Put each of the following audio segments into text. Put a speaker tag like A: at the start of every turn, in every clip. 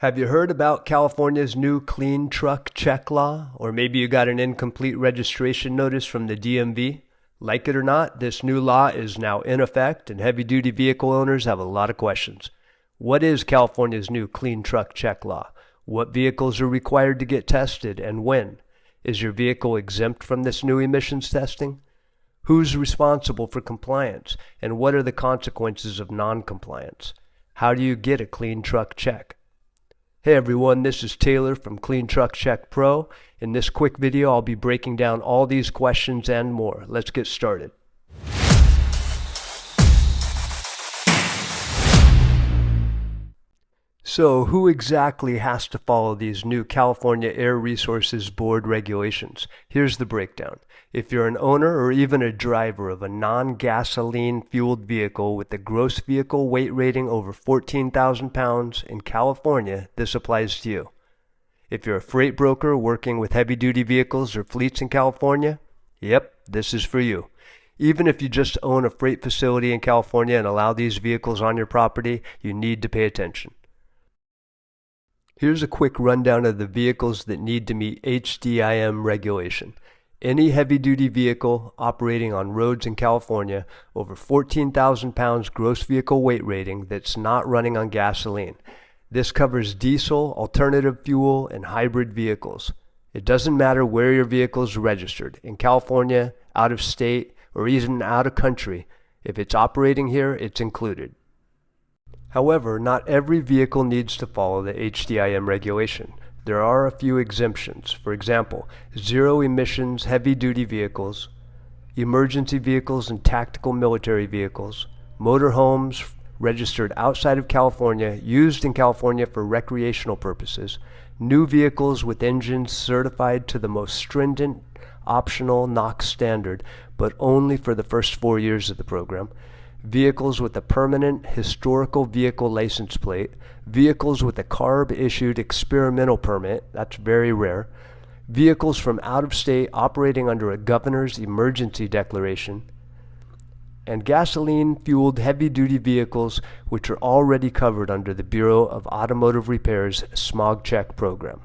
A: Have you heard about California's new clean truck check law? Or maybe you got an incomplete registration notice from the DMV? Like it or not, this new law is now in effect and heavy-duty vehicle owners have a lot of questions. What is California's new clean truck check law? What vehicles are required to get tested and when? Is your vehicle exempt from this new emissions testing? Who's responsible for compliance? And what are the consequences of non-compliance? How do you get a clean truck check? Hey everyone, this is Taylor from Clean Truck Check Pro. In this quick video, I'll be breaking down all these questions and more. Let's get started. So, who exactly has to follow these new California Air Resources Board regulations? Here's the breakdown. If you're an owner or even a driver of a non-gasoline fueled vehicle with a gross vehicle weight rating over 14,000 pounds in California, this applies to you. If you're a freight broker working with heavy-duty vehicles or fleets in California, yep, this is for you. Even if you just own a freight facility in California and allow these vehicles on your property, you need to pay attention. Here's a quick rundown of the vehicles that need to meet HDIM regulation. Any heavy-duty vehicle operating on roads in California over 14,000 pounds gross vehicle weight rating that's not running on gasoline. This covers diesel, alternative fuel, and hybrid vehicles. It doesn't matter where your vehicle is registered, in California, out of state, or even out of country. If it's operating here, it's included. However, not every vehicle needs to follow the HDIM regulation. There are a few exemptions. For example, zero emissions heavy-duty vehicles, emergency vehicles and tactical military vehicles, motorhomes registered outside of California, used in California for recreational purposes, new vehicles with engines certified to the most stringent optional NOx standard, but only for the first 4 years of the program, vehicles with a permanent historical vehicle license plate, vehicles with a CARB-issued experimental permit, that's very rare, vehicles from out of state operating under a governor's emergency declaration, and gasoline-fueled heavy-duty vehicles which are already covered under the Bureau of Automotive Repair's Smog Check program.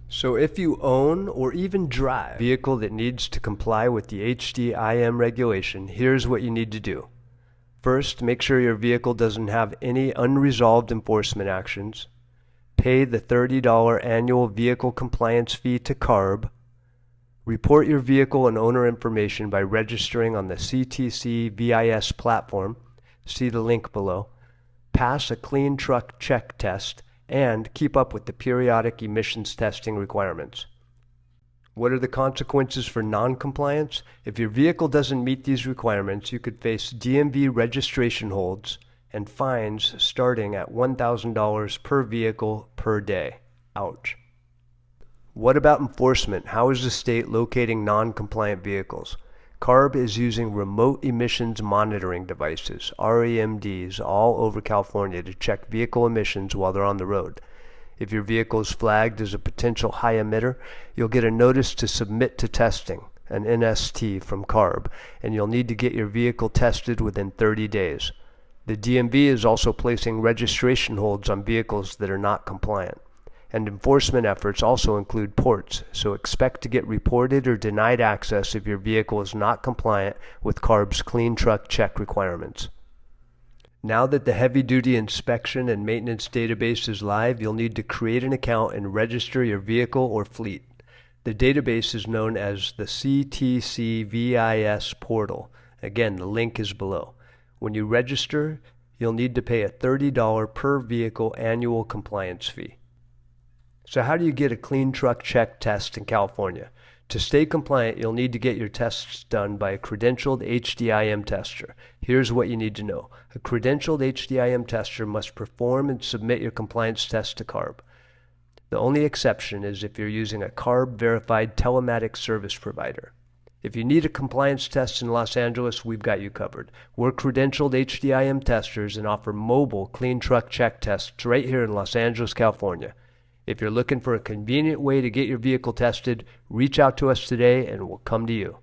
A: So if you own or even drive a vehicle that needs to comply with the HDIM regulation, here's what you need to do. First, make sure your vehicle doesn't have any unresolved enforcement actions. Pay the $30 annual vehicle compliance fee to CARB. Report your vehicle and owner information by registering on the CTC VIS platform. See the link below. Pass a clean truck check test and keep up with the periodic emissions testing requirements. What are the consequences for non-compliance? If your vehicle doesn't meet these requirements, you could face DMV registration holds and fines starting at $1,000 per vehicle per day. Ouch. What about enforcement? How is the state locating non-compliant vehicles? CARB is using remote emissions monitoring devices, REMDs, all over California to check vehicle emissions while they're on the road. If your vehicle is flagged as a potential high emitter, you'll get a notice to submit to testing, an NST from CARB, and you'll need to get your vehicle tested within 30 days. The DMV is also placing registration holds on vehicles that are not compliant. And enforcement efforts also include ports, so expect to get reported or denied access if your vehicle is not compliant with CARB's Clean Truck Check requirements. Now that the heavy-duty inspection and maintenance database is live, you'll need to create an account and register your vehicle or fleet. The database is known as the CTC VIS portal. Again, the link is below. When you register, you'll need to pay a $30 per vehicle annual compliance fee. So how do you get a clean truck check test in California? To stay compliant, you'll need to get your tests done by a credentialed HDIM tester. Here's what you need to know. A credentialed HDIM tester must perform and submit your compliance test to CARB. The only exception is if you're using a CARB-verified telematics service provider. If you need a compliance test in Los Angeles, we've got you covered. We're credentialed HDIM testers and offer mobile clean truck check tests right here in Los Angeles, California. If you're looking for a convenient way to get your vehicle tested, reach out to us today and we'll come to you.